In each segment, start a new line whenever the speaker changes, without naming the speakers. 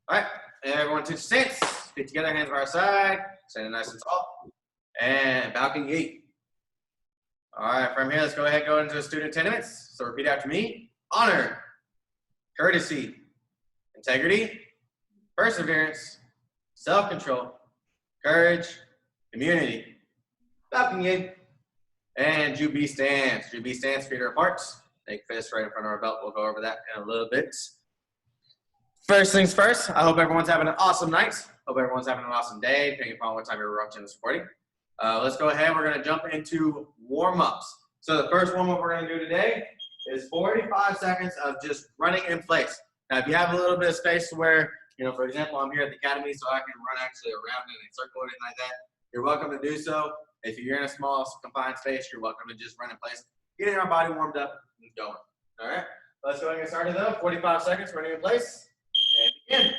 All right, everyone to stance. Feet together, hands by our side. Standing nice and tall. And balcony 8. All right, from here, let's go ahead and go into the student tenements. So repeat after me. Honor, courtesy, integrity, perseverance, self-control, courage, immunity. Balcony 8. And Jubi stance. Jubi stance, feet are apart. Make fists right in front of our belt. We'll go over that in a little bit. First things first, I hope everyone's having an awesome night. Hope everyone's having an awesome day, depending upon what time you're watching this recording. Let's go ahead. We're going to jump into warm-ups. So the first warm-up we're going to do today is 45 seconds of just running in place. Now, if you have a little bit of space to where, for example, I'm here at the academy, so I can run actually around in a circle or anything like that, you're welcome to do so. If you're in a small, confined space, you're welcome to just run in place, getting our body warmed up and going. All right? Let's go ahead and get started, though. 45 seconds running in place. And begin.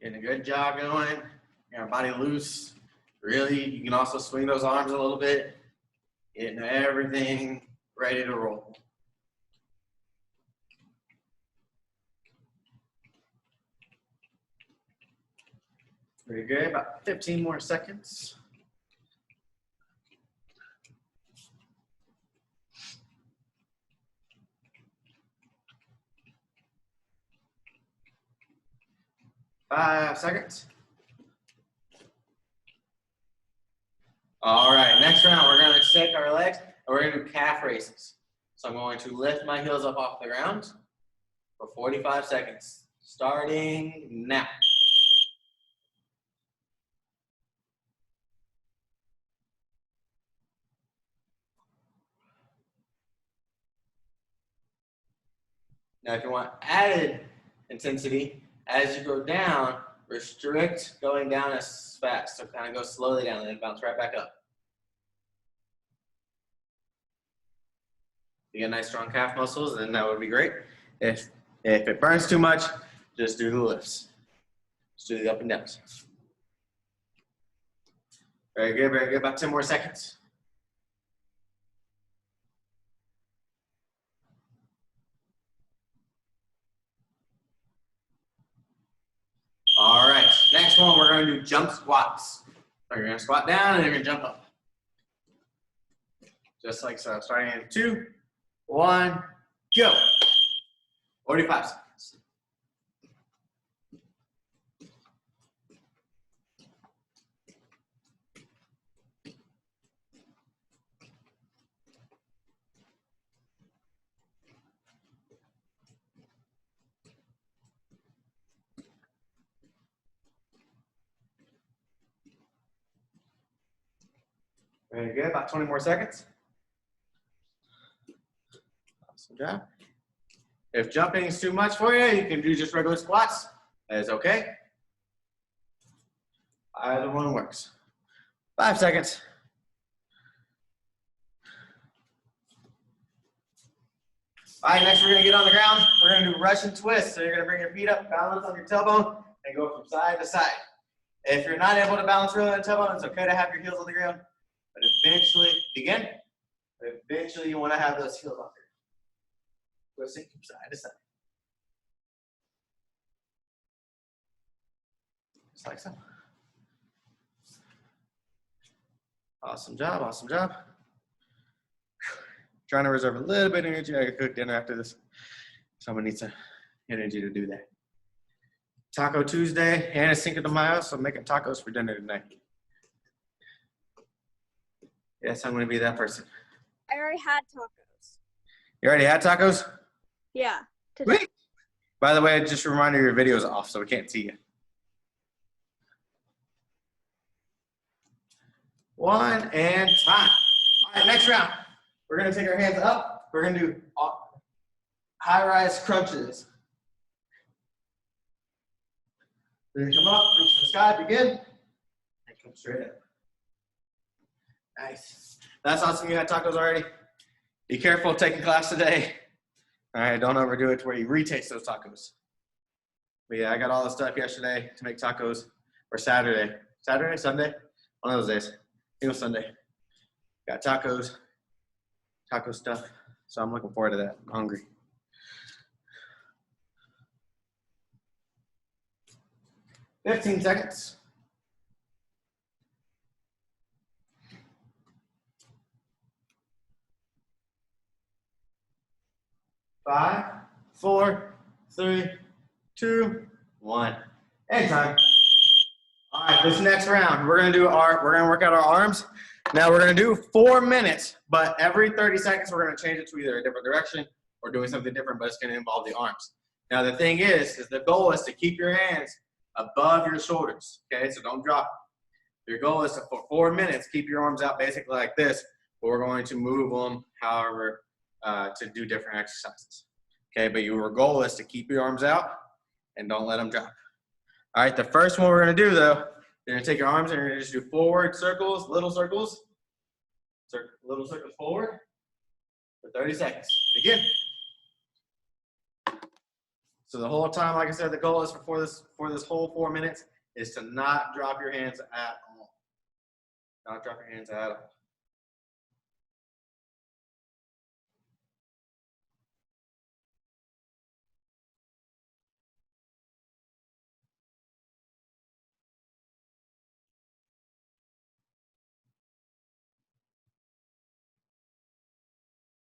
Getting a good jog going. Get our body loose. Really, you can also swing those arms a little bit. Getting everything ready to roll. Very good. About 15 more seconds. Five seconds. All right, next round, we're going to shake our legs, and we're going to do calf raises. So I'm going to lift my heels up off the ground for 45 seconds, starting now. Now, if you want added intensity, as you go down, restrict going down as fast. So kind of go slowly down and then bounce right back up. You get nice strong calf muscles, then that would be great. If it burns too much, just do the lifts. Just do the up and downs. Very good, very good. About 10 more seconds. All right, next one, we're going to do jump squats. So you're going to squat down and you're going to jump up. Just like so. Starting in 2, 1, go. 45 seconds. Very good. About 20 more seconds. Awesome job. If jumping is too much for you, you can do just regular squats. That is okay. Either one works. 5 seconds. All right, next we're going to get on the ground. We're going to do Russian twist. So you're going to bring your feet up, balance on your tailbone, and go from side to side. If you're not able to balance really on the tailbone, it's okay to have your heels on the ground. But eventually, begin. But eventually, you want to have those heels on there. Twisting from side to side. Just like so. Awesome job, awesome job. Trying to reserve a little bit of energy. I could cook dinner after this. Someone needs some energy to do that. Taco Tuesday, and it's Cinco de Mayo, so I'm making tacos for dinner tonight. Yes, I'm going to be that person.
I already had tacos.
You already had tacos?
Yeah. Today.
Sweet. By the way, just a reminder, your video is off, so we can't see you. 1 and time. All right, next round. We're going to take our hands up. We're going to do high-rise crunches. We're going to come up, reach for the sky, begin, and come straight up. Nice. That's awesome. You had tacos already. Be careful taking class today. All right, don't overdo it to where you retaste those tacos. But yeah, I got all the stuff yesterday to make tacos, or Saturday. Saturday, Sunday? One of those days. I think it was Sunday. Got tacos, taco stuff. So I'm looking forward to that. I'm hungry. "15 seconds. 5, 4, 3, 2, 1. And time. All right, this next round, we're gonna work out our arms. Now we're gonna do 4 minutes, but every 30 seconds, we're gonna change it to either a different direction or doing something different, but it's gonna involve the arms. Now the thing is the goal is to keep your hands above your shoulders, okay? So don't drop. Your goal is to, for 4 minutes, keep your arms out basically like this, but we're going to move them, however, to do different exercises. Okay, but your goal is to keep your arms out and don't let them drop. All right, the first one we're gonna do though, you're gonna take your arms and you're gonna just do forward circles, little circles forward for 30 seconds. Begin. So the whole time, like I said, the goal is for this whole 4 minutes is to not drop your hands at all. Not drop your hands at all.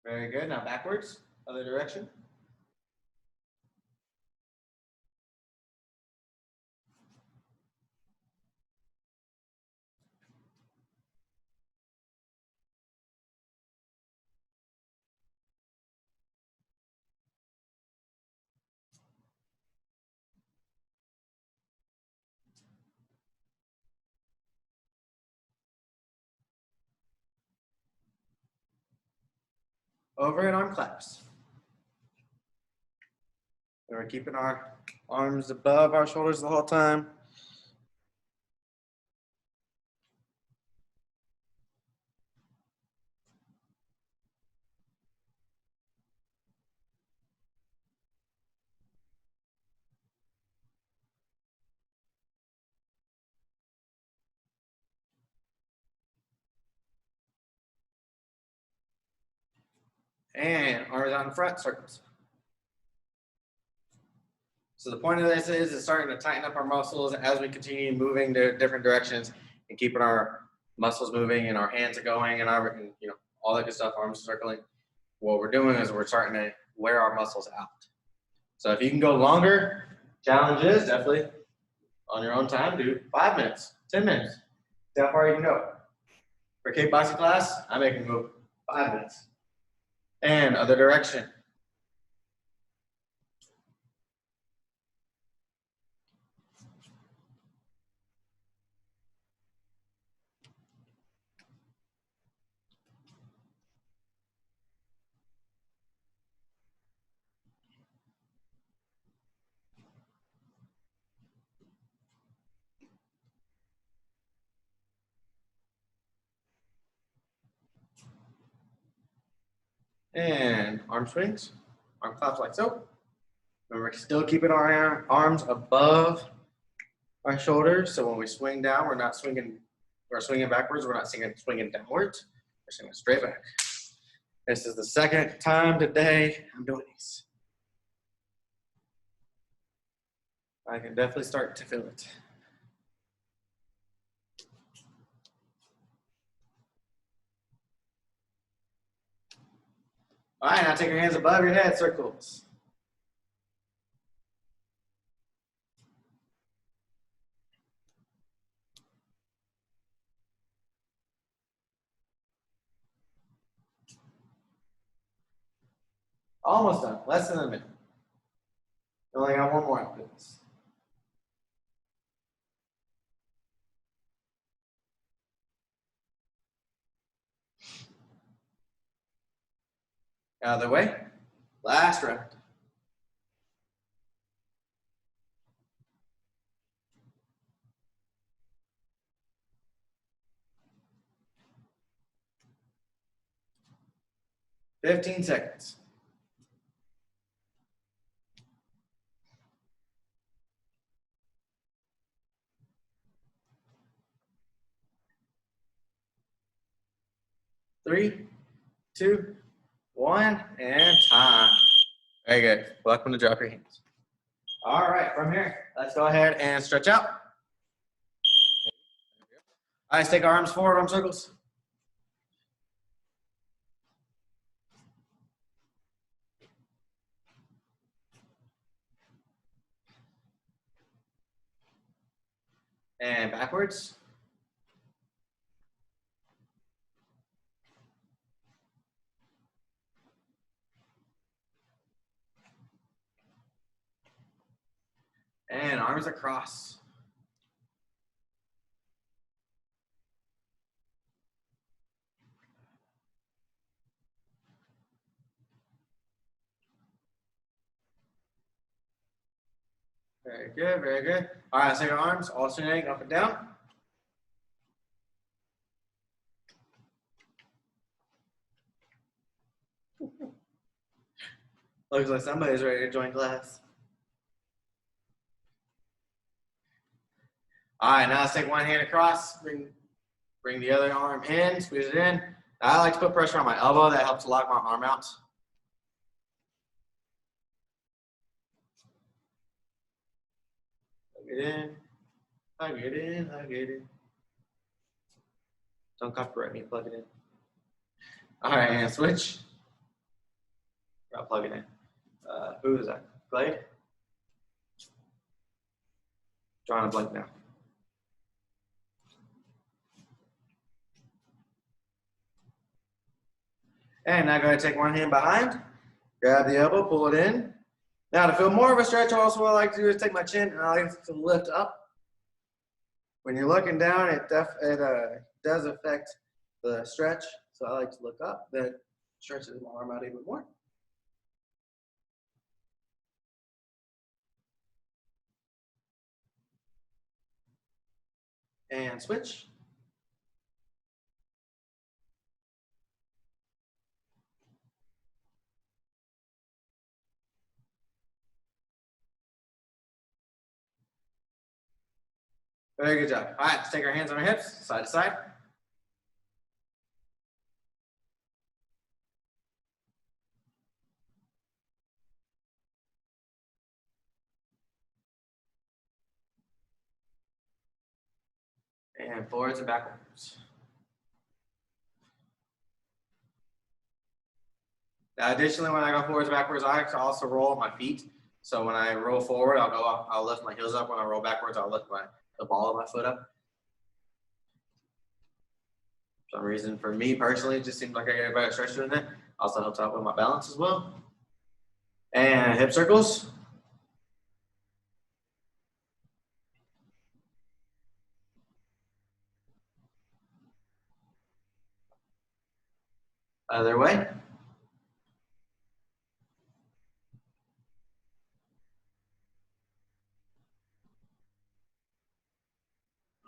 Very good. Now backwards, other direction. Overhead arm claps. And we're keeping our arms above our shoulders the whole time. And arms out in front, circles. So the point of this is starting to tighten up our muscles as we continue moving to different directions and keeping our muscles moving and our hands are going and all that good stuff, arms circling. What we're doing is we're starting to wear our muscles out. So if you can go longer, challenge is definitely on your own time, do 5 minutes, 10 minutes. See how far you can go. For kickboxing class, I make them go 5 minutes. And other direction. And arm swings, arm claps like so. Remember, still keeping our arms above our shoulders. So when we swing down, we're not swinging, we're swinging backwards. We're not swinging downwards. We're swinging straight back. This is the second time today I'm doing these. I can definitely start to feel it. All right, now take your hands above your head, circles. Almost done, less than a minute. We only got one more after this. Out of the way, last round. "15 seconds. 3, 2, 1, and time. Very good. Welcome to drop your hands. All right, from here, let's go ahead and stretch out. All right, let's take our arms forward, arm circles. And backwards. And arms across. Very good, very good. All right, let's take our arms alternating up and down. Looks like somebody's ready to join class. All right, now let's take one hand across, bring the other arm in, squeeze it in. I like to put pressure on my elbow. That helps lock my arm out. Hug it in, hug it in, hug it in. Don't copyright me, plug it in. All right, and switch. I'll plug it in. Who is that? Glade? Drawing a blank now. And now go ahead and take one hand behind, grab the elbow, pull it in. Now to feel more of a stretch, also what I like to do is take my chin and I like to lift up. When you're looking down, it does affect the stretch. So I like to look up. That stretches my arm out even more. And switch. Very good job. All right, let's take our hands on our hips, side to side. And forwards and backwards. Now, additionally, when I go forwards, backwards, I like to also roll my feet. So when I roll forward, I'll lift my heels up. When I roll backwards, I'll lift the ball of my foot up. For some reason, for me personally, it just seems like I get a better stretch doing that. Also helps out with my balance as well. And hip circles. Other way.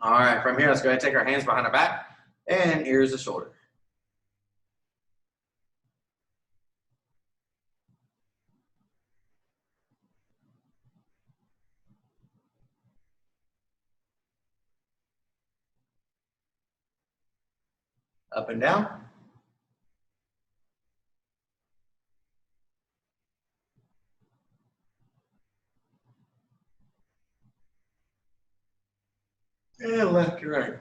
All right, from here, let's go ahead and take our hands behind our back and ears to shoulder. Up and down. And left to right.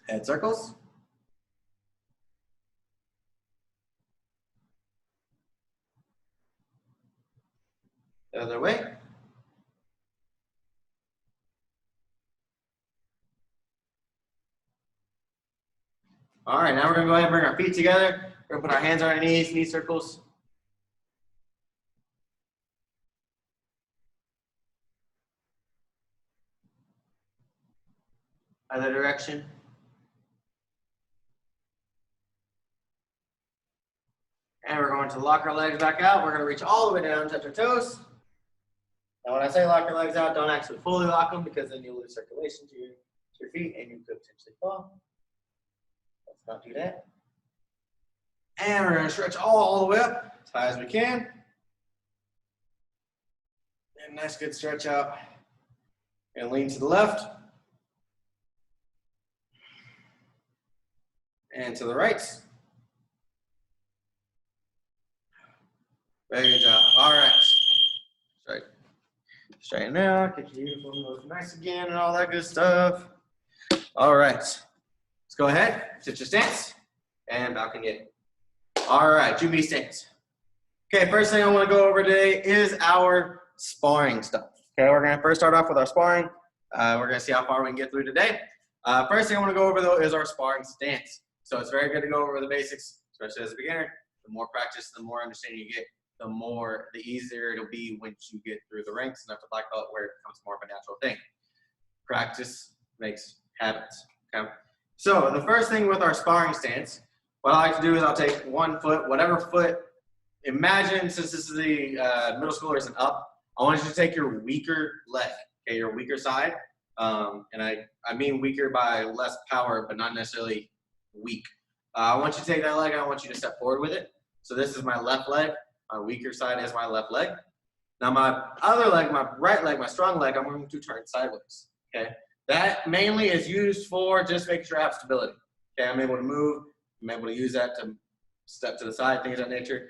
Head circles. The other way. All right, now we're gonna go ahead and bring our feet together. We're gonna put our hands on our knees, knee circles. Other direction. And we're going to lock our legs back out. We're gonna reach all the way down, touch our toes. Now when I say lock your legs out, don't actually fully lock them because then you'll lose circulation to your feet and you could potentially fall. Let's not do that. And we're gonna stretch all the way up as high as we can. And nice good stretch out. And lean to the left. And to the right. Very good job. All right. Straighten out, get your uniform look nice again and all that good stuff. All right. Let's go ahead. Sit your stance and balcony it. All right, Jubi stance. Okay, first thing I want to go over today is our sparring stuff. Okay, we're going to first start off with our sparring. We're going to see how far we can get through today. First thing I want to go over, though, is our sparring stance. So it's very good to go over the basics, especially as a beginner. The more practice, the more understanding you get, the easier it'll be once you get through the ranks and up to black belt, where it becomes more of a natural thing. Practice makes habits. Okay. So the first thing with our sparring stance, what I like to do is I'll take one foot, whatever foot. Imagine, since this is the middle schoolers and up, I want you to take your weaker leg, okay, your weaker side. And I mean weaker by less power, but not necessarily weak. I want you to take that leg and I want you to step forward with it. So this is my left leg. My weaker side is my left leg. Now my other leg, my right leg, my strong leg, I'm going to turn sideways, okay? That mainly is used for just making sure I have stability. Okay, I'm able to move, I'm able to use that to step to the side, things of that nature.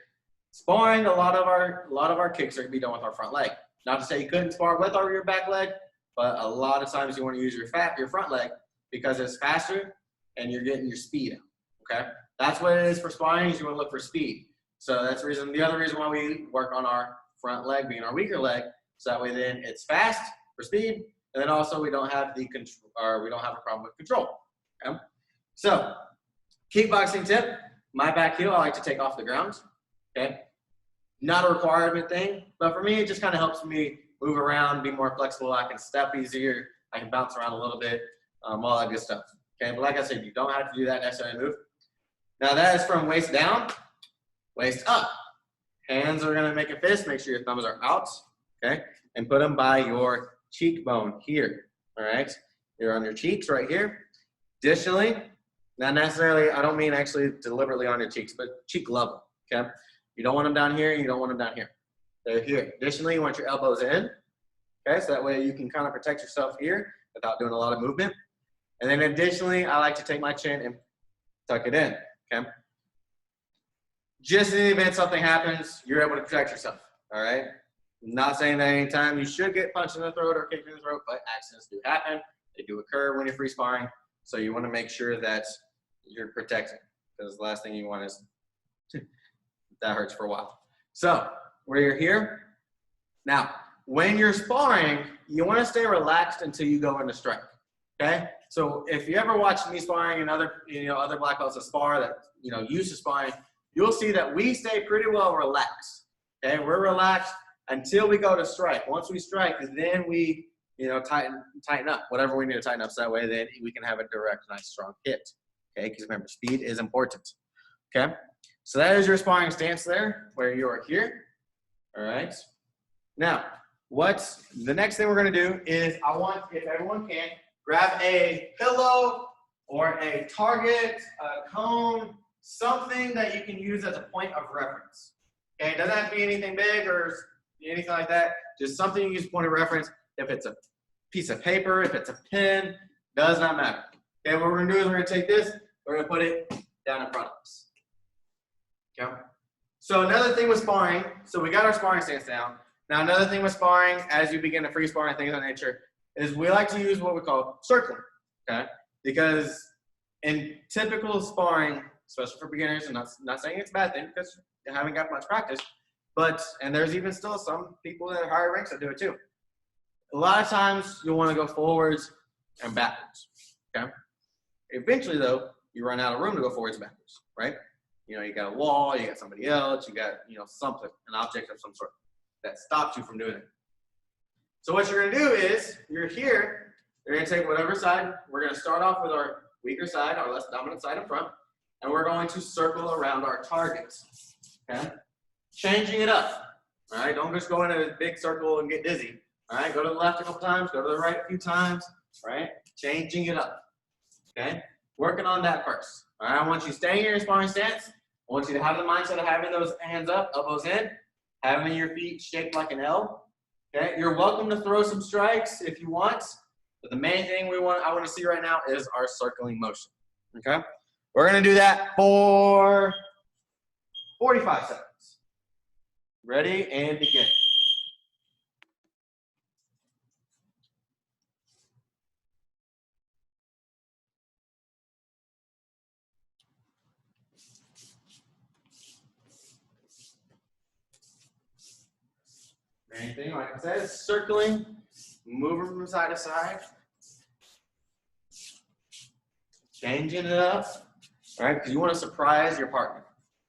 Sparring, a lot of our kicks are going to be done with our front leg. Not to say you couldn't spar with your back leg, but a lot of times you want to use your front leg because it's faster and you're getting your speed out, okay? That's what it is for sparring, is you want to look for speed. So that's the other reason why we work on our front leg being our weaker leg, so that way then it's fast for speed, and then also we don't have a problem with control. Okay? So kickboxing tip, my back heel I like to take off the ground. Okay, not a requirement thing, but for me it just kind of helps me move around, be more flexible. I can step easier, I can bounce around a little bit, all that good stuff. Okay, but like I said, you don't have to do that necessarily move. Now that is from waist down, waist up. Hands are gonna make a fist. Make sure your thumbs are out, okay? And put them by your cheekbone here, all right? You're on your cheeks right here. Additionally, not necessarily, I don't mean actually deliberately on your cheeks, but cheek level, okay? You don't want them down here, you don't want them down here. They're here. Additionally, you want your elbows in, okay? So that way you can kind of protect yourself here without doing a lot of movement. And then additionally, I like to take my chin and tuck it in, okay? Just in the event something happens, you're able to protect yourself, all right? I'm not saying that anytime you should get punched in the throat or kicked in the throat, but accidents do happen. They do occur when you're free sparring. So you want to make sure that you're protecting, because the last thing you want is that hurts for a while. So where you're here. Now, when you're sparring, you want to stay relaxed until you go into strike, okay? So if you ever watch me sparring and other black belts that spar that, used to sparring, you'll see that we stay pretty well relaxed, okay? We're relaxed until we go to strike. Once we strike, then we, tighten up, whatever we need to tighten up, so that way then we can have a direct, nice, strong hit, okay? Because remember, speed is important, okay? So that is your sparring stance there, where you are here, all right? Now, the next thing we're gonna do is I want, if everyone can, grab a pillow or a target, a cone, something that you can use as a point of reference. Okay, it doesn't have to be anything big or anything like that. Just something you use point of reference. If it's a piece of paper, if it's a pen, does not matter. Okay, what we're gonna do is we're gonna take this, we're gonna put it down in front of us. Okay. So another thing with sparring, so we got our sparring stance down. Now another thing with sparring, as you begin to free spar and things of that nature, is we like to use what we call circling. Okay, because in typical sparring, especially for beginners, and not saying it's a bad thing because you haven't got much practice, and there's even still some people that are higher ranks that do it too. A lot of times you'll want to go forwards and backwards, okay? Eventually though, you run out of room to go forwards and backwards, right? You got a wall, you got somebody else, you got, something, an object of some sort that stops you from doing it. So what you're gonna do is, you're here, you're gonna take whatever side, we're gonna start off with our weaker side, our less dominant side in front, and we're going to circle around our targets, okay? Changing it up, all right? Don't just go in a big circle and get dizzy, all right? Go to the left a couple times, go to the right a few times, right? Changing it up, okay? Working on that first, all right? I want you staying in your sparring stance. I want you to have the mindset of having those hands up, elbows in, having your feet shaped like an L, Okay, you're welcome to throw some strikes if you want, but the main thing I want to see right now is our circling motion. Okay, we're gonna do that for 45 seconds. Ready and begin. Main thing, like I said, is circling, moving from side to side, changing it up, all right? Because you want to surprise your partner.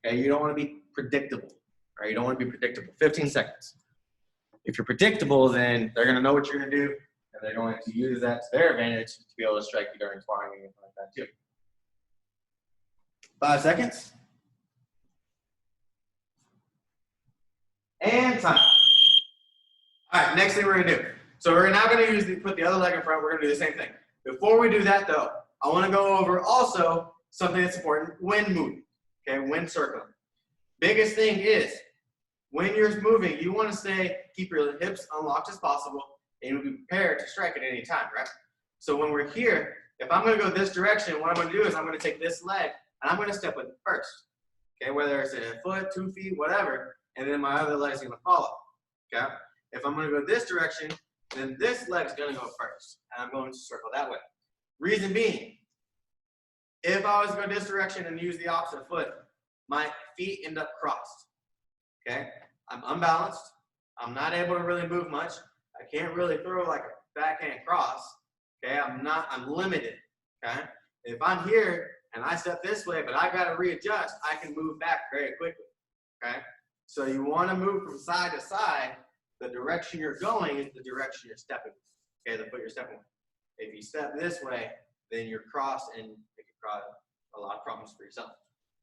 Okay, you don't want to be predictable. All right, you don't want to be predictable. 15 seconds. If you're predictable, then they're going to know what you're going to do, and they're going to use that to their advantage to be able to strike you during sparring and anything like that too. 5 seconds. And time. All right, next thing we're gonna do. So we're now gonna put the other leg in front. We're gonna do the same thing. Before we do that though, I wanna go over also something that's important when moving, okay, when circling. Biggest thing is, when you're moving, you wanna keep your hips unlocked as possible, and you'll be prepared to strike at any time, right? So when we're here, if I'm gonna go this direction, what I'm gonna do is I'm gonna take this leg, and I'm gonna step with it first, okay, whether it's a foot, 2 feet, whatever, and then my other leg's gonna follow, okay? If I'm gonna go this direction, then this leg's gonna go first, and I'm going to circle that way. Reason being, if I was to go this direction and use the opposite foot, my feet end up crossed, okay? I'm unbalanced, I'm not able to really move much, I can't really throw like a backhand cross, okay? I'm limited, okay? If I'm here and I step this way, but I gotta readjust, I can move back very quickly, okay? So you wanna move from side to side. The direction you're going is the direction you're stepping, okay, the foot you're stepping with. If you step this way, then you're crossed and it can cause a lot of problems for yourself,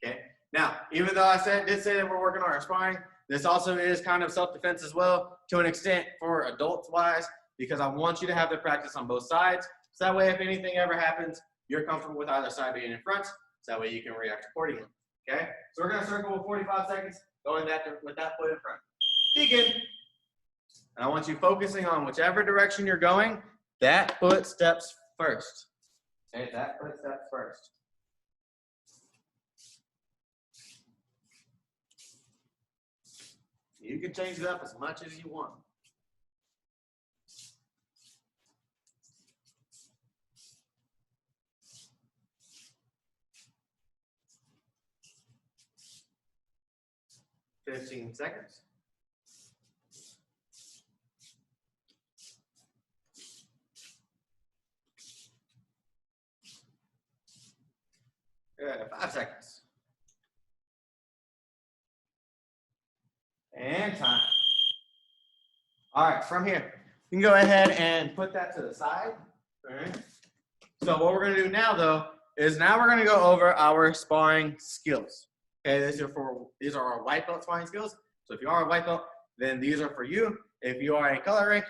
okay? Now, even though I did say that we're working on our sparring, this also is kind of self-defense as well, to an extent for adults-wise, because I want you to have the practice on both sides. So that way, if anything ever happens, you're comfortable with either side being in front, so that way you can react accordingly, okay? So we're gonna circle with 45 seconds, going with that foot in front. Begin. And I want you focusing on whichever direction you're going, that foot steps first. Okay, that foot steps first. You can change it up as much as you want. $15 seconds. Good, 5 seconds. And time. All right, from here, you can go ahead and put that to the side. All right. So what we're gonna do now though, is now we're gonna go over our sparring skills. Okay, these are our white belt sparring skills. So if you are a white belt, then these are for you. If you are a color rank,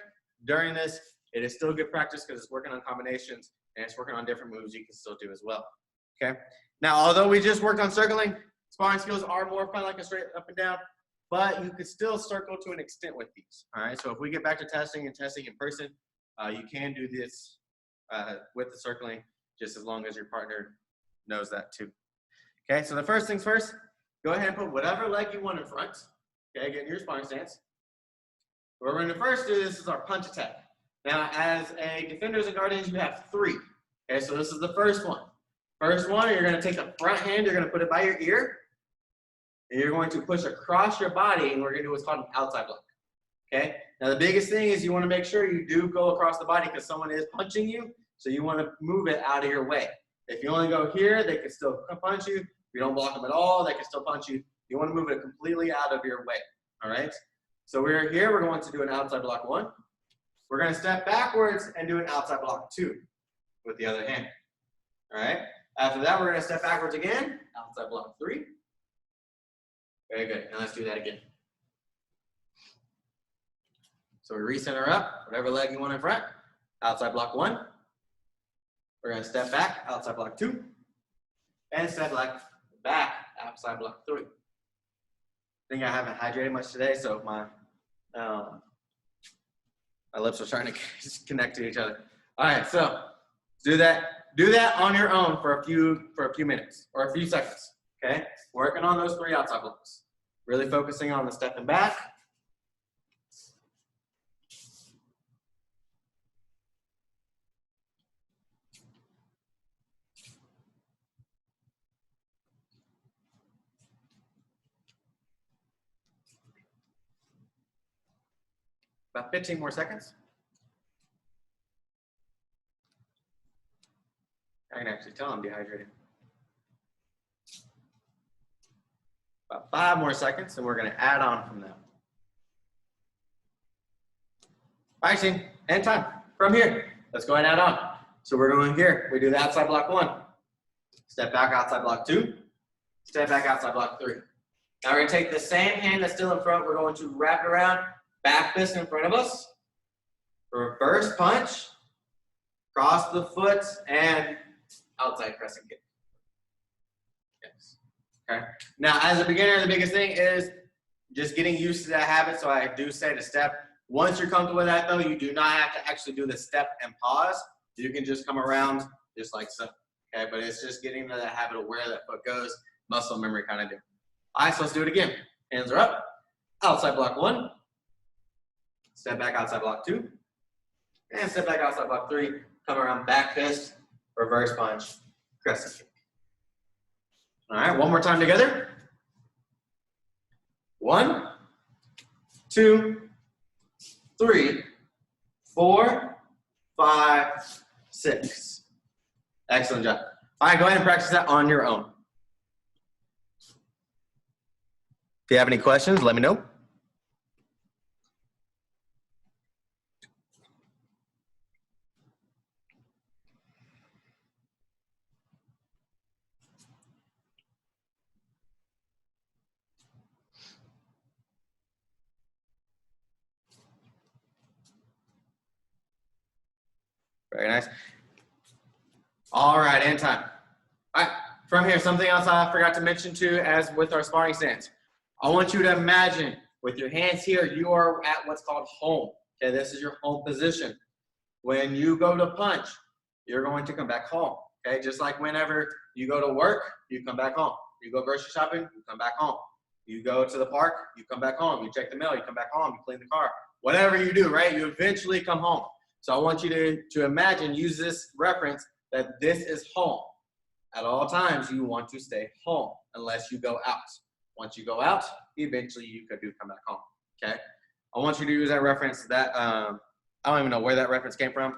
during this, it is still good practice because it's working on combinations and it's working on different moves you can still do as well. Okay. Now, although we just worked on circling, sparring skills are more kind of like a straight up and down, but you could still circle to an extent with these. All right. So if we get back to testing in person, you can do this with the circling, just as long as your partner knows that too. Okay. So the first things first, go ahead and put whatever leg you want in front. Okay. Get in your sparring stance. What we're going to first do, this is our punch attack. Now, as a defenders and guardians, you have 3. Okay. So this is the first one. First one, you're going to take the front hand, you're going to put it by your ear, and you're going to push across your body, and we're going to do what's called an outside block. Okay? Now, the biggest thing is you want to make sure you do go across the body because someone is punching you, so you want to move it out of your way. If you only go here, they can still punch you. If you don't block them at all, they can still punch you. You want to move it completely out of your way. All right? So we're here, we're going to do an outside block 1. We're going to step backwards and do an outside block 2 with the other hand. All right? After that, we're going to step backwards again, outside block 3. Very good. Now let's do that again. So we recenter up, whatever leg you want in front, outside block 1. We're going to step back, outside block 2. And step back, outside block 3. I think I haven't hydrated much today, so my My lips are starting to connect to each other. All right, so do that. Do that on your own for a few minutes or a few seconds. Okay, working on those 3 outside blocks. Really focusing on the stepping back. About 15 more seconds. I can actually tell I'm dehydrated. About 5 more seconds, and we're going to add on from there. All right, team, and time. From here, let's go ahead and add on. So we're going here. We do the outside block 1. Step back outside block 2. Step back outside block 3. Now we're going to take the same hand that's still in front. We're going to wrap it around, back fist in front of us. Reverse punch, cross the foot, and outside crescent kick. Yes. Okay. Now, as a beginner, the biggest thing is just getting used to that habit. So I do say to step. Once you're comfortable with that, though, you do not have to actually do the step and pause. You can just come around just like so. Okay, but it's just getting to that habit of where that foot goes, muscle memory kind of deal. All right, so let's do it again. Hands are up. Outside block 1. Step back outside block 2. And step back outside block 3. Come around back fist, reverse punch, crescent kick. All right, one more time together. 1, 2, 3, 4, 5, 6. Excellent job. All right, go ahead and practice that on your own. If you have any questions, let me know. Very nice. All right, and time. All right, from here, something else I forgot to mention too, as with our sparring stance. I want you to imagine with your hands here, you are at what's called home. Okay, this is your home position. When you go to punch, you're going to come back home. Okay, just like whenever you go to work, you come back home. You go grocery shopping, you come back home. You go to the park, you come back home. You check the mail, you come back home, you clean the car. Whatever you do, right, you eventually come home. So I want you to imagine, use this reference that this is home. At all times, you want to stay home unless you go out. Once you go out, eventually you do come back home, okay? I want you to use that reference that, I don't even know where that reference came from.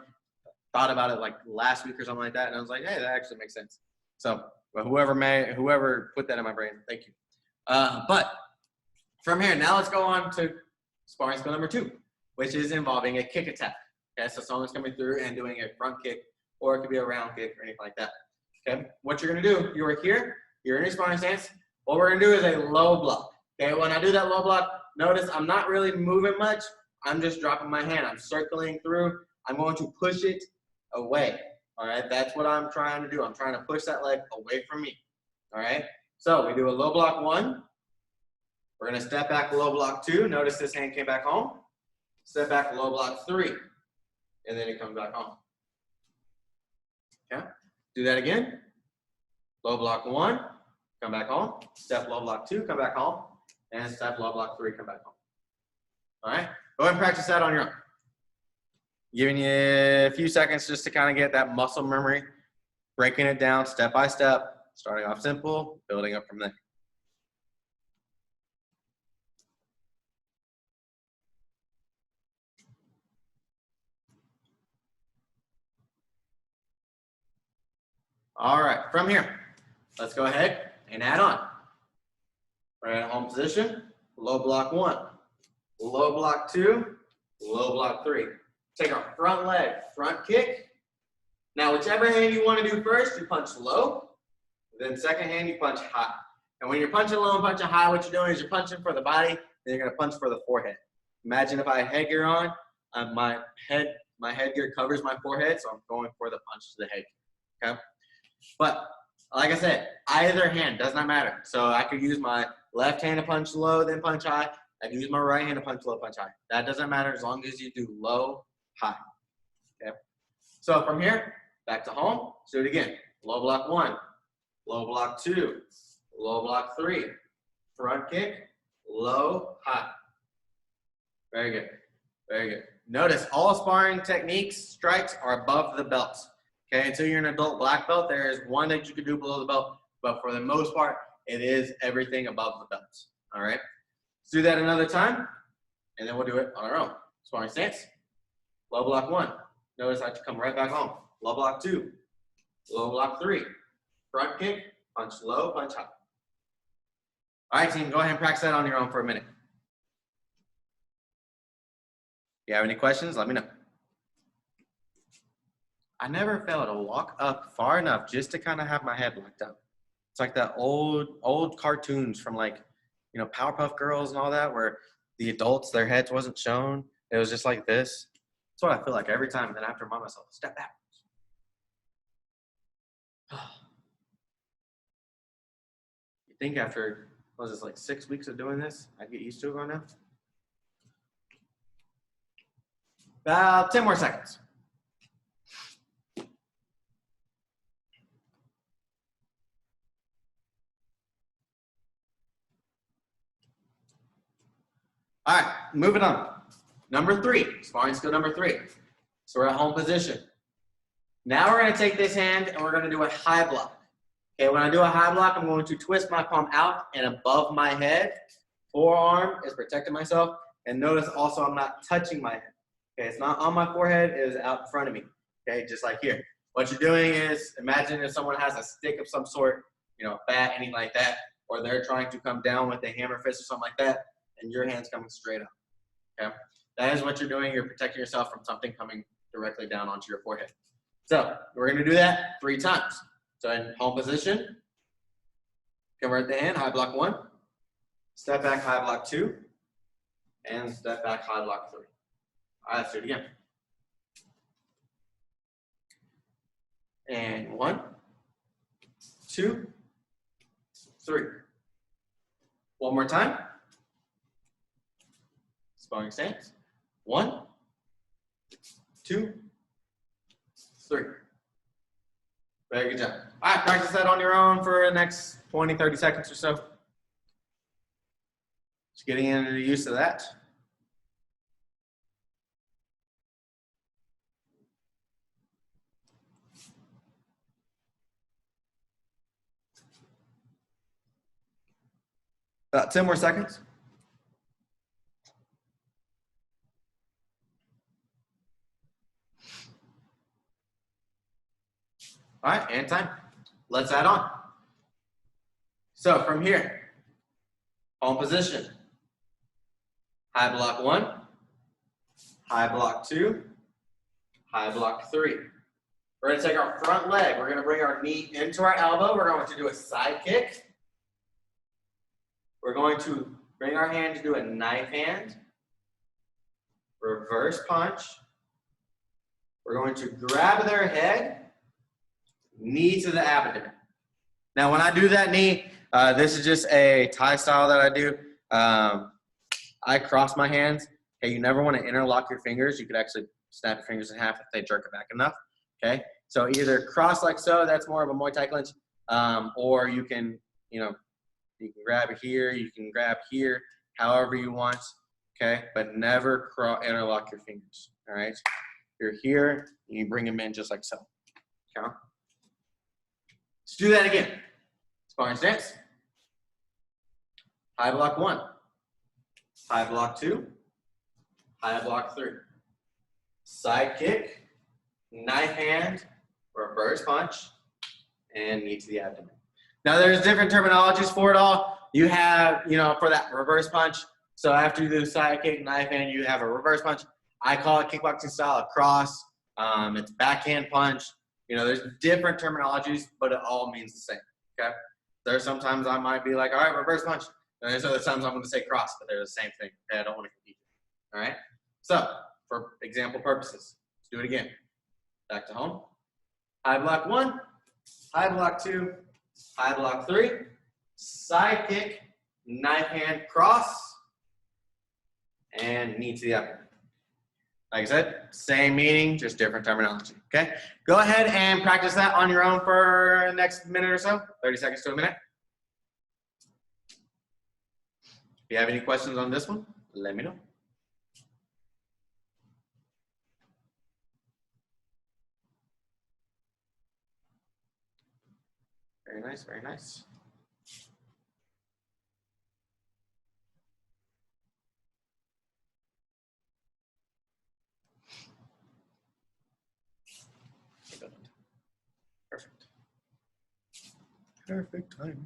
Thought about it like last week or something like that, and I was like, hey, that actually makes sense. So whoever put that in my brain, thank you. But from here, now let's go on to sparring skill number 2, which is involving a kick attack. Okay, so someone's coming through and doing a front kick, or it could be a round kick or anything like that. Okay, what you're gonna do, you are here, you're in your sparring stance. What we're gonna do is a low block. Okay, when I do that low block, notice I'm not really moving much. I'm just dropping my hand. I'm circling through. I'm going to push it away. All right, that's what I'm trying to do. I'm trying to push that leg away from me. All right, so we do a low block 1. We're gonna step back low block 2. Notice this hand came back home. Step back low block 3. And then it comes back home. Okay, do that again. Low block 1, come back home. Step low block 2, come back home. And step low block 3, come back home. All right, go ahead and practice that on your own. Giving you a few seconds just to kind of get that muscle memory, breaking it down step by step, starting off simple, building up from there. All right, from here, let's go ahead and add on. We're in home position, low block 1, low block 2, low block 3. Take our front leg, front kick. Now, whichever hand you want to do first, you punch low. Then second hand, you punch high. And when you're punching low and punching high, what you're doing is you're punching for the body, then you're going to punch for the forehead. Imagine if I had headgear on, my headgear covers my forehead, so I'm going for the punch to the head. Okay? But like I said, either hand does not matter. So I could use my left hand to punch low, then punch high. I use my right hand to punch low, punch high. That doesn't matter as long as you do low, high. Okay. So from here, back to home. Let's do it again. Low block 1, low block 2, low block 3, front kick, low, high. Very good. Very good. Notice all sparring techniques, strikes are above the belt. Okay, until you're an adult black belt, there is one that you can do below the belt, but for the most part, it is everything above the belt. All right. Let's do that another time, and then we'll do it on our own. Sparring stance. Low block 1. Notice I come right back home. Low block 2. Low block 3. Front kick, punch low, punch high. All right, team, go ahead and practice that on your own for a minute. If you have any questions, let me know. I never fail to walk up far enough just to kind of have my head locked up. It's like that old cartoons from like, you know, Powerpuff Girls and all that, where the adults, their heads wasn't shown. It was just like this. That's what I feel like every time. And then I have to remind myself, step back. You think after, what was this, like 6 weeks of doing this, I'd get used to it by now? About 10 more seconds. All right, moving on. Number 3, sparring skill number 3. So we're at home position. Now we're gonna take this hand and we're gonna do a high block. Okay, when I do a high block, I'm going to twist my palm out and above my head. Forearm is protecting myself. And notice also I'm not touching my head. Okay, it's not on my forehead, it is out in front of me. Okay, just like here. What you're doing is, imagine if someone has a stick of some sort, you know, bat, anything like that, or they're trying to come down with a hammer fist or something like that, and your hand's coming straight up. Okay, that is what you're doing. You're protecting yourself from something coming directly down onto your forehead. So we're going to do that 3 times. So in home position, convert the hand, high block 1, step back, high block 2, and step back, high block 3. All right, let's do it again. And 1, 2, 3. One more time. Sparring stance. 1, 2, 3. Very good job. All right, practice that on your own for the next 20, 30 seconds or so. Just getting into the use of that. About 10 more seconds. All right, and time. Let's add on. So from here, home position. High block 1, high block 2, high block 3. We're going to take our front leg. We're going to bring our knee into our elbow. We're going to do a side kick. We're going to bring our hand to do a knife hand, reverse punch. We're going to grab their head, knee to the abdomen. Now, when I do that knee, this is just a Thai style that I do. I cross my hands. Okay, you never want to interlock your fingers. You could actually snap your fingers in half if they jerk it back enough. Okay, so either cross like so, that's more of a Muay Thai clinch, or you can, you can grab here, you can grab here, however you want, okay? But never interlock your fingers, all right? You're here, and you bring them in just like so, okay? Let's do that again. Sparring stance. High block 1, high block 2, high block 3. Side kick, knife hand, reverse punch, and knee to the abdomen. Now, there's different terminologies for it all. You have, for that reverse punch. So after you do the side kick, knife hand, you have a reverse punch. I call it kickboxing style a cross. It's backhand punch. There's different terminologies, but it all means the same, okay? There's sometimes I might be like, all right, reverse punch. And there's other times I'm going to say cross, but they're the same thing, okay? I don't want to confuse you, all right? So for example purposes, let's do it again. Back to home. High block 1, high block 2, high block 3, side kick, knife hand cross, and knee to the upper. Like I said, same meaning, just different terminology, okay? Go ahead and practice that on your own for the next minute or so, 30 seconds to a minute. If you have any questions on this one, let me know. Very nice, very nice. Perfect. Perfect timing.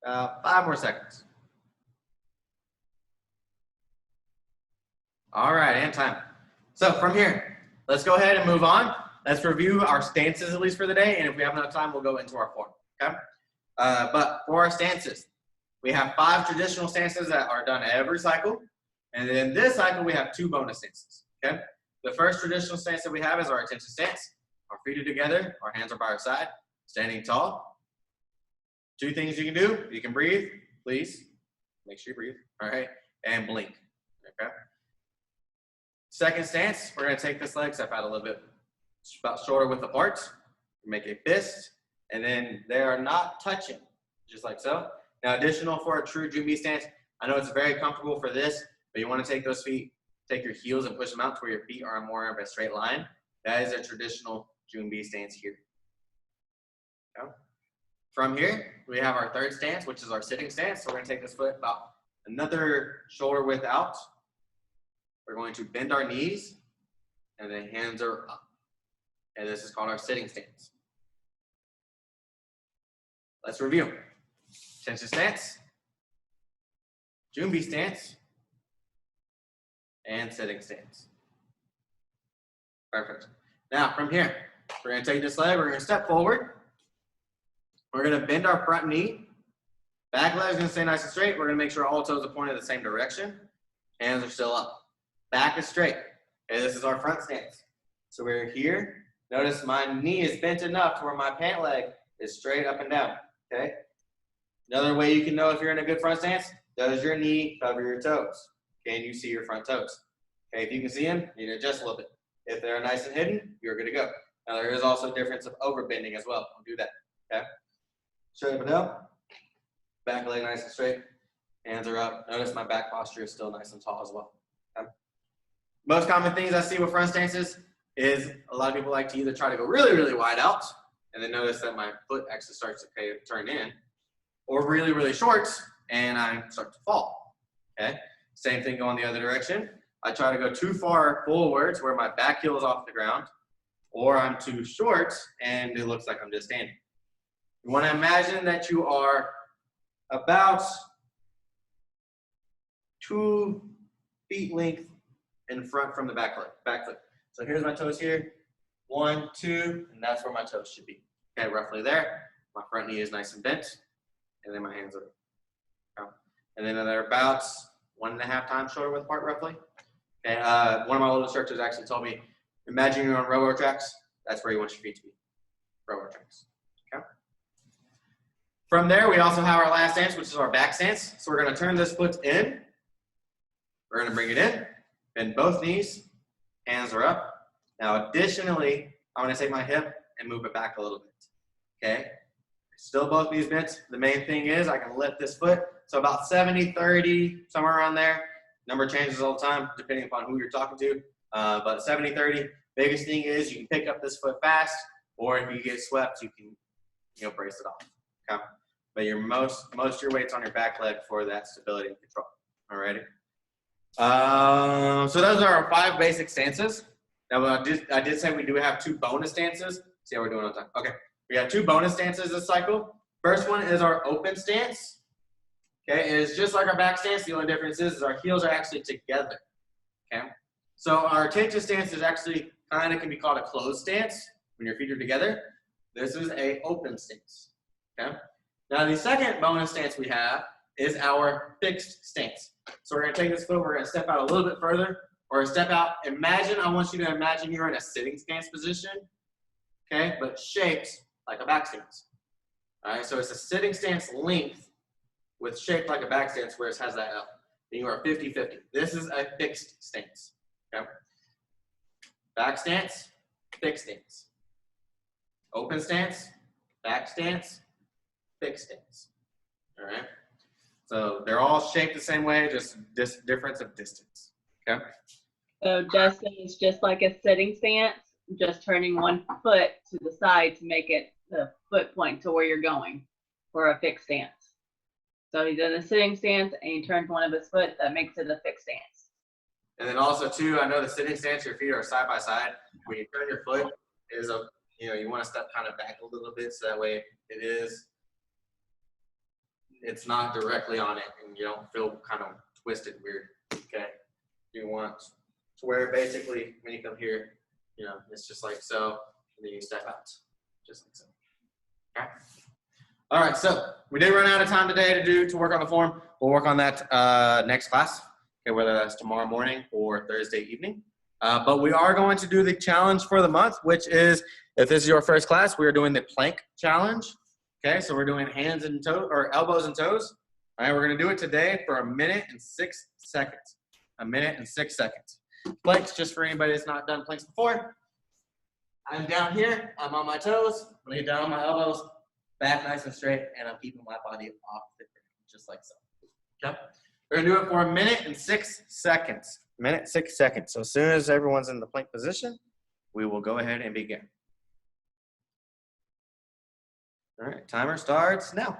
5 more seconds. All right, and time. So from here, let's go ahead and move on. Let's review our stances at least for the day, and if we have enough time, we'll go into our form, okay? But for our stances, we have 5 traditional stances that are done every cycle, and then this cycle we have 2 bonus stances, okay? The first traditional stance that we have is our attention stance. Our feet are together, our hands are by our side, standing tall. 2 things you can do. You can breathe, please. Make sure you breathe, all right? And blink, okay? Second stance, we're gonna take this leg, step out a little bit, about shoulder width apart. Make a fist, and then they are not touching, just like so. Now, additional for a true Junbi stance, I know it's very comfortable for this, but you wanna take those feet, take your heels and push them out to where your feet are more of a straight line. That is a traditional Junbi stance here. Okay. From here, we have our third stance, which is our sitting stance. So we're gonna take this foot about another shoulder width out. We're going to bend our knees, and then hands are up. And this is called our sitting stance. Let's review. Attention stance, Junbi stance, and sitting stance. Perfect. Now, from here, we're going to take this leg, we're going to step forward. We're going to bend our front knee. Back leg is going to stay nice and straight. We're going to make sure all toes are pointed the same direction. Hands are still up. Back is straight. Okay, this is our front stance. So we're here. Notice my knee is bent enough to where my pant leg is straight up and down. Okay. Another way you can know if you're in a good front stance, does your knee cover your toes? Can you see your front toes? Okay, if you can see them, you need to adjust a little bit. If they're nice and hidden, you're good to go. Now there is also a difference of overbending as well. Don't do that. Okay. Straight up and down. Back leg nice and straight. Hands are up. Notice my back posture is still nice and tall as well. Okay. Most common things I see with front stances is a lot of people like to either try to go really, really wide out, and then notice that my foot actually starts to turn in, or really, really short, and I start to fall. Okay. Same thing going the other direction. I try to go too far forwards where my back heel is off the ground, or I'm too short and it looks like I'm just standing. You want to imagine that you are about 2 feet length in front from the back foot. So here's my toes here, 1, 2, and that's where my toes should be. Okay, roughly there. My front knee is nice and bent, and then my hands are up. And then they're about 1.5 times shoulder width apart, roughly. And one of my old instructors actually told me, imagine you're on railroad tracks. That's where you want your feet to be, railroad tracks. Okay. From there, we also have our last stance, which is our back stance. So we're going to turn this foot in. We're going to bring it in, bend both knees, hands are up. Now, additionally, I'm going to take my hip and move it back a little bit. Okay. Still both knees bent. The main thing is I can lift this foot. So about 70, 30, somewhere around there. Number changes all the time, depending upon who you're talking to. But 70, 30. Biggest thing is you can pick up this foot fast, or if you get swept, you can brace it off. Okay. But your most of your weight's on your back leg for that stability and control. Alrighty. So those are our 5 basic stances. Now I did say we do have 2 bonus stances. See how we're doing on time. Okay. We have 2 bonus stances this cycle. First one is our open stance. Okay, it is just like our back stance. The only difference is our heels are actually together. Okay, so our attention stance is actually kind of can be called a closed stance when your feet are together. This is a open stance. Okay, now the second bonus stance we have is our fixed stance. So we're going to take this foot, we're going to step out a little bit further, or step out. I want you to imagine you're in a sitting stance position. Okay, but shaped like a back stance. All right, so it's a sitting stance length with shaped like a back stance where it has that L. And you are 50-50. This is a fixed stance. Okay. Back stance, fixed stance. Open stance, back stance, fixed stance. All right. So they're all shaped the same way, just this difference of distance. Okay.
So Dustin is just like a sitting stance, just turning one foot to the side to make it the foot point to where you're going for a fixed stance. So he's in a sitting stance and he turns one of his foot, that makes it a fixed stance.
And then also too, I know the sitting stance, your feet are side by side. When you turn your foot, is a, you want to step kind of back a little bit so that way it's not directly on it and you don't feel kind of twisted weird. Okay. You want to where basically when you come here, it's just like so, and then you step out, just like so. Okay. All right, so we did run out of time today to work on the form. We'll work on that next class, okay, whether that's tomorrow morning or Thursday evening. But we are going to do the challenge for the month, which is, if this is your first class, we are doing the plank challenge. Okay, so we're doing hands and toes, or elbows and toes. All right, we're going to do it today for 1 minute and 6 seconds. 1 minute and 6 seconds. Planks, just for anybody that's not done planks before. I'm down here. I'm on my toes. I'm going to get down on my elbows. Back nice and straight, and I'm keeping my body off the ground, just like so. Okay? We're gonna do it for 1 minute and 6 seconds. 1 minute, 6 seconds. So as soon as everyone's in the plank position, we will go ahead and begin. All right, timer starts now.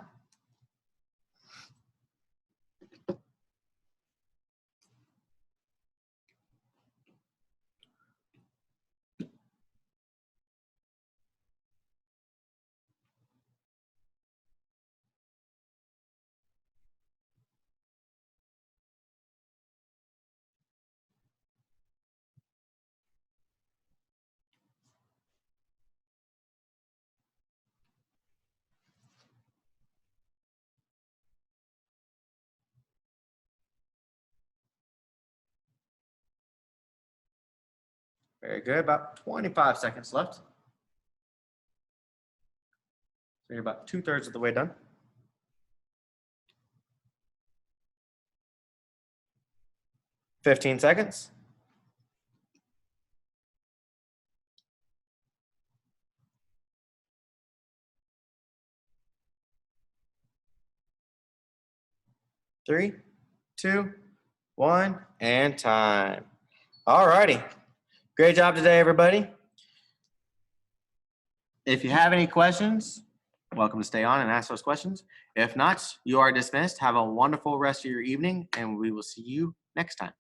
Very good. About 25 seconds left. So you're about 2/3 of the way done. $15 seconds. Three, 2, 1, and time. All righty. Great job today, everybody. If you have any questions, welcome to stay on and ask those questions. If not, you are dismissed. Have a wonderful rest of your evening, and we will see you next time.